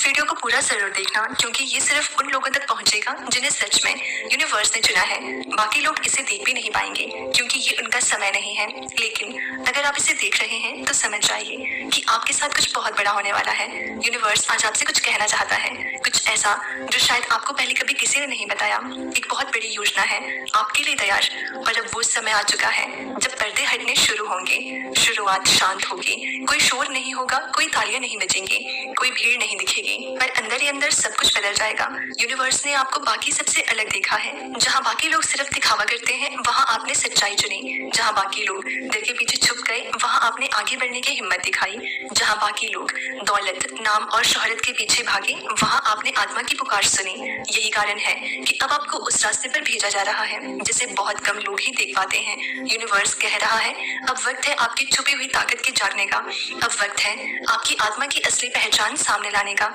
Video को पूरा जरूर देखना क्योंकि ये सिर्फ उन लोगों तक पहुंचेगा जिन्हें सच में यूनिवर्स ने चुना है। बाकी लोग इसे देख भी नहीं पाएंगे क्योंकि ये उनका समय नहीं है। लेकिन अगर आप इसे देख रहे हैं तो समझ जाइए कि आपके साथ कुछ बहुत बड़ा होने वाला है। यूनिवर्स आज आपसे कुछ कहना चाहता है, कुछ ऐसा जो शायद आपको पहले कभी किसी ने नहीं बताया। एक बहुत बड़ी योजना है आपके लिए तैयार, और अब वो समय आ चुका है जब पर्दे हटने शुरू होंगे। शुरुआत शांत होगी, कोई शोर नहीं होगा, कोई तालियां नहीं बजेंगी, कोई भीड़ नहीं दिखेगी, पर अंदर ही अंदर सब कुछ बदल जाएगा। यूनिवर्स ने आपको बाकी सबसे अलग देखा है। जहाँ बाकी लोग सिर्फ दिखावा करते हैं, वहाँ आपने सच्चाई चुनी। जहाँ बाकी लोग डर के पीछे छुप गए, वहाँ आपने आगे बढ़ने की हिम्मत दिखाई। जहाँ बाकी लोग दौलत, नाम और शोहरत के पीछे भागे, वहाँ आपने आत्मा की पुकार सुनी। यही कारण है कि अब आपको उस रास्ते पर भेजा जा रहा है जिसे बहुत कम लोग ही देख पाते हैं। यूनिवर्स कह रहा है, अब वक्त है आपकी छुपी हुई ताकत के जागने का। अब वक्त है आपकी आत्मा की असली पहचान सामने लाने का।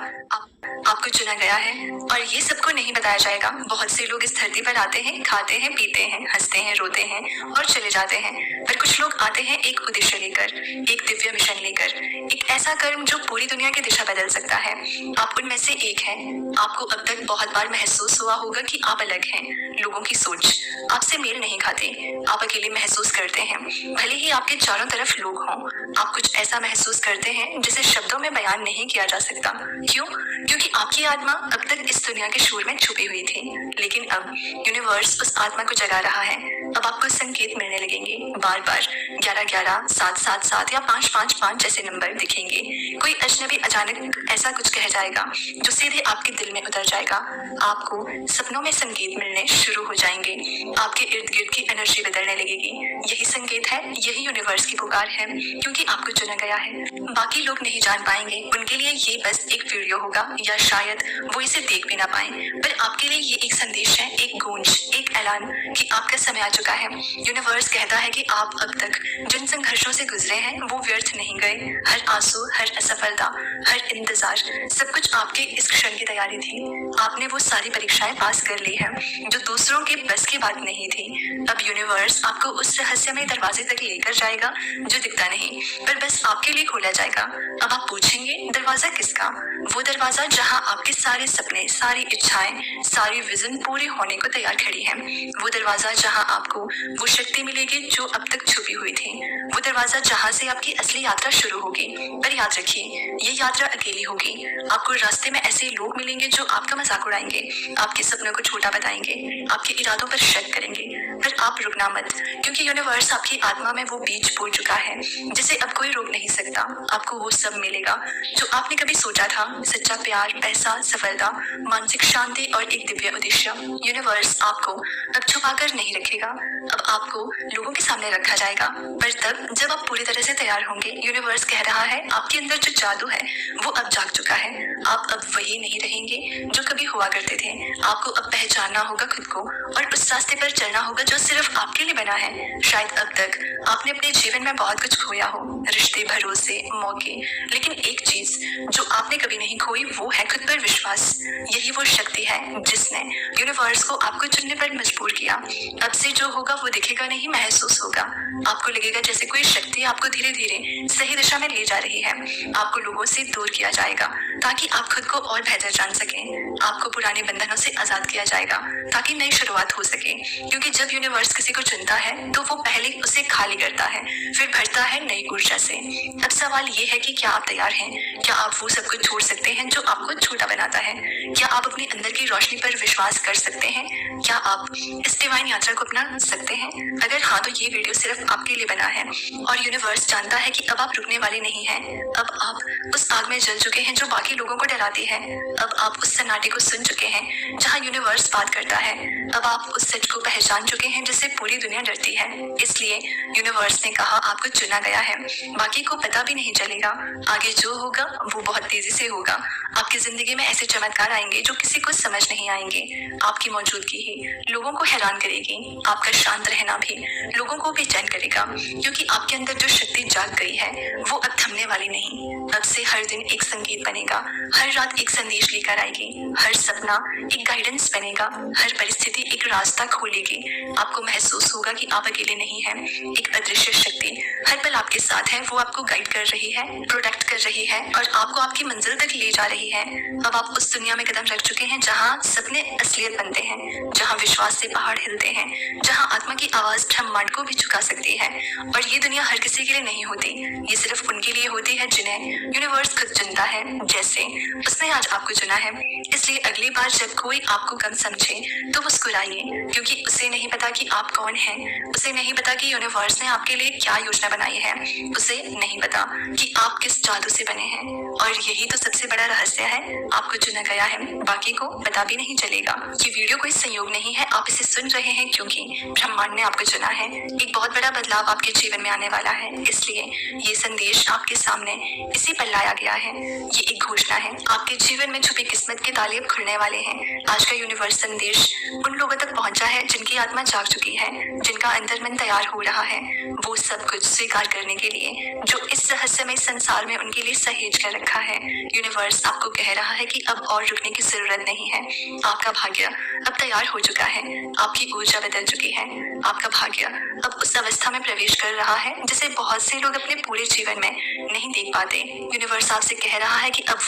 आपको चुना गया है और ये सबको नहीं बताया जाएगा। बहुत से लोग इस धरती पर आते हैं, खाते हैं, पीते हैं, हंसते हैं, रोते हैं और चले जाते हैं, पर कुछ लोग आते हैं एक उद्देश्य लेकर, एक दिव्य मिशन लेकर, एक ऐसा कर्म जो पूरी दुनिया की दिशा बदल सकता है। आप उनमें से एक हैं। आपको अब तक बहुत बार महसूस हुआ होगा कि आप अलग हैं। लोगों की सोच आपसे मेल नहीं खाती, आप अकेले महसूस करते हैं भले ही आपके चारों तरफ लोग हों। आप कुछ ऐसा महसूस करते हैं जिसे शब्दों में बयान नहीं किया जा सकता। क्यों? क्योंकि आपकी आत्मा अब तक इस दुनिया के शोर में छुपी हुई थी, लेकिन अब यूनिवर्स उस आत्मा को जगा रहा है। अब आपको संकेत मिलने लगेंगे, बार बार 11-11, 7-7-7 या 5-5-5 जैसे नंबर दिखेंगे। कोई अजनबी अचानक ऐसा कुछ कह जाएगा जो सीधे आपके दिल में उतर जाएगा। आपको सपनों में संकेत मिलने शुरू हो जाएंगे, आपके इर्द गिर्द की एनर्जी बदलने लगेगी। यही संकेत है, यही यूनिवर्स की पुकार है, क्योंकि आपको चुना गया है। बाकी लोग नहीं जान पाएंगे, उनके लिए ये बस एक वीडियो होगा या शायद वो इसे देख भी ना पाए, पर आपके लिए ये एक संदेश है, एक गूंज, एक ऐलान कि आपका समय आ चुका है। यूनिवर्स कहता है कि आप अब तक जिन संघर्षों से गुजरे हैं वो व्यर्थ नहीं गए। हर आंसू, हर असफलता, हर इंतजार, सब कुछ आपके इस क्षण की तैयारी थी। आपने वो सारी परीक्षाएं पास कर ली है जो दूसरों के बस की बात नहीं थी। अब यूनिवर्स आपको उस रहस्यमय दरवाजे तक लेकर जाएगा जो दिखता नहीं, पर बस आपके लिए खोला जाएगा। अब आप पूछेंगे, दरवाजा किसका? वो दरवाजा जहाँ आपके सारे सपने, सारी इच्छाएं, सारी विजन पूरी होने को तैयार खड़ी है। वो दरवाजा जहाँ आपको वो शक्ति मिलेगी जो अब तक छुपी हुई थी। वो दरवाजा जहाँ से आपकी असली यात्रा शुरू होगी। पर याद रखिए, ये यात्रा अकेली होगी। आपको रास्ते में ऐसे लोग मिलेंगे जो आपका मजाक उड़ाएंगे, आपके सपनों को छोटा बताएंगे, आपके इरादों पर शक करेंगे, पर आप रुकना मत, क्योंकि यूनिवर्स आपकी आत्मा में वो बीज बो चुका है जिसे अब कोई रोक नहीं सकता। आपको वो सब मिलेगा जो आपने कभी सोचा था, सच्चा प्यार, पैसा, सफलता, मानसिक शांति और एक दिव्य उद्देश्य। यूनिवर्स आपको अब छुपाकर नहीं रखेगा, अब आपको लोगों के सामने रखा जाएगा, पर तब जब आप पूरी तरह से तैयार होंगे। यूनिवर्स कह रहा है, आपके अंदर जो जादू है वो अब जाग चुका है। आप अब वही नहीं रहेंगे जो कभी हुआ करते थे। आपको अब पहचानना होगा खुद को और उस रास्ते पर चलना होगा जो सिर्फ आपके लिए बना है। शायद अब तक आपने अपने जीवन में बहुत कुछ खोया हो, रिश्ते, भरोसे, मौके, लेकिन एक चीज जो आपने कभी नहीं खोई वो है खुद पर विश्वास। यही वो शक्ति है जिसने यूनिवर्स को आपको चुनने पर मजबूर किया। अब से जो होगा वो दिखेगा नहीं, महसूस होगा। आपको लगेगा जैसे कोई शक्ति आपको धीरे धीरे सही दिशा में ले जा रही है। आपको लोगों से दूर किया जाएगा ताकि आप खुद को और बेहतर जान सकें। आपको पुराने बंधनों से आजाद किया जाएगा ताकि नई शुरुआत हो सके, क्योंकि जब यूनिवर्स किसी को चुनता है तो वो पहले उसे खाली करता है, फिर भरता है नई ऊर्जा से। अब सवाल ये है कि क्या आप तैयार हैं? क्या आप वो सब कुछ छोड़ सकते हैं जो आपको छोटा बनाता है? क्या आप अपने अंदर की रोशनी पर विश्वास कर सकते हैं? क्या आप इस डिवाइन यात्रा को अपना सकते हैं? अगर हाँ, तो ये वीडियो सिर्फ आपके लिए बना है और यूनिवर्स जानता है कि अब आप रुकने वाले नहीं हैं। अब आप उस आग में जल चुके हैं जो बाकी लोगों को डराती है। अब आप उस सन्नाटे को सुन चुके हैं जहाँ यूनिवर्स बात करता है। अब आप उस सच को पहचान चुके हैं जिससे पूरी दुनिया डरती है। इसलिए यूनिवर्स ने कहा, आपको चुना गया है। बाकी को पता भी नहीं चलेगा। आगे जो होगा वो बहुत तेजी से होगा। आपकी जिंदगी में ऐसे चमत्कार आएंगे जो किसी को समझ नहीं आएंगे। आपकी मौजूदगी ही लोगों को हैरान करेगी। आपका शांत रहना भी लोगों को बेचैन करेगा, क्योंकि आपके अंदर जो शक्ति जाग गई है वो अब थमने वाली नहीं। अब से हर दिन एक संगीत बनेगा, हर रात एक संदेश लेकर आएगी, हर सपना एक गाइडेंस बनेगा, हर परिस्थिति एक रास्ता खोलेगी। आपको महसूस होगा कि आप अकेले नहीं हैं। एक अदृश्य शक्ति हर पल आपके साथ है, वो आपको गाइड कर रही है, प्रोटेक्ट कर रही है और आपको आपकी मंजिल तक ले जा रही है। अब आप उस दुनिया में कदम रख चुके हैं जहाँ सपने असलियत बनते हैं, जहाँ विश्वास से पहाड़ हिलते हैं, जहाँ आत्मा की आवाज ब्रह्मांड को भी झुका सकती है। और ये दुनिया हर किसी के लिए नहीं होती, ये सिर्फ उनके लिए होती है जिन्हें यूनिवर्स खुद चुनता है, जैसे उसने आज आपको चुना है। इसलिए अगली बार जब कोई आपको कम समझे तो मुस्कुराइए, क्योंकि उसे नहीं पता कि आप कौन हैं, उसे नहीं पता कि यूनिवर्स ने आपके लिए क्या योजना बनाई है, उसे नहीं पता कि आप किस जादू से बने हैं। और यही तो सबसे बड़ा रहस्य है, आपको चुना गया है, बाकी को पता भी नहीं चलेगा। ये वीडियो कोई संयोग नहीं है, आप इसे सुन रहे हैं क्योंकि ब्रह्मांड ने आपको चुना है। एक बहुत बड़ा बदलाव आपके जीवन में आने वाला है, इसलिए ये संदेश आपके सामने इसी पर लाया गया है। ये एक घोषणा है, आपके जीवन में छुपी किस्मत के ताले अब खुलने वाले हैं। आज का यूनिवर्स संदेश उन लोगों तक पहुंचा है जिनकी आत्मा जाग चुकी है, जिनका अंतर्मन तैयार हो रहा है वो सब कुछ स्वीकार करने के लिए जो इस रहस्यमय संसार में उनके लिए सहेज कर रखा है। यूनिवर्स आपको कह रहा है कि अब और रुकने की जरूरत नहीं है, आपका भाग्य अब तैयार हो चुका है, आपकी ऊर्जा बदल चुकी है, आपका भाग्य अब उस अवस्था में प्रवेश कर रहा है जिसे बहुत से लोग अपने पूरे जीवन में नहीं देख पाते। यूनिवर्स आपसे कह रहा है कि अब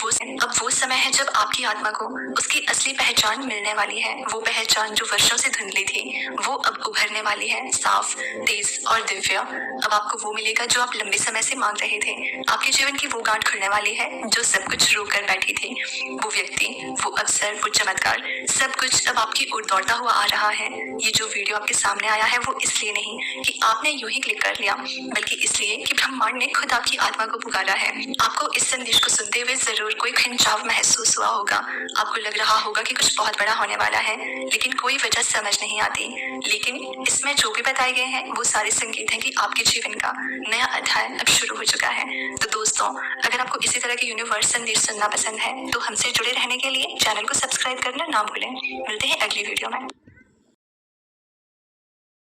वो समय है जब आपकी आत्मा को उसकी असली पहचान मिलने वाली है। वो पहचान जो वर्षों से धुंधली थी वो अब उभरने वाली है, साफ, तेज और दिव्य। अब आपको वो मिलेगा जो आप लंबे समय से मांग रहे थे। आपके जीवन की वो गांठ खुलने वाली है जो सब कुछ रोक कर बैठी थी। वो व्यक्ति, वो अवसर, वो चमत्कार, सब कुछ अब आपकी ओर दौड़ता हुआ आ रहा है। ये जो वीडियो आपके सामने आया है वो इसलिए नहीं कि आपने यूं ही क्लिक कर लिया, बल्कि इसलिए कि ब्रह्मांड ने खुद आपकी आत्मा को पुकारा है। आपको इस संदेश को सुनते हुए जरूर कोई खिंचाव महसूस हुआ होगा, आपको लग रहा होगा कि कुछ बहुत बड़ा होने वाला है, लेकिन कोई वजह समझ नहीं आती। लेकिन इसमें जो भी बताए गए हैं वो सारे संकेत हैं कि आपके जीवन का नया अध्याय अब शुरू हो चुका है। तो दोस्तों, अगर आपको इसी तरह के यूनिवर्स संदेश सुनना पसंद है तो हमसे जुड़े रहने के लिए चैनल को सब्सक्राइब करना ना भूलें। मिलते हैं अगली वीडियो में।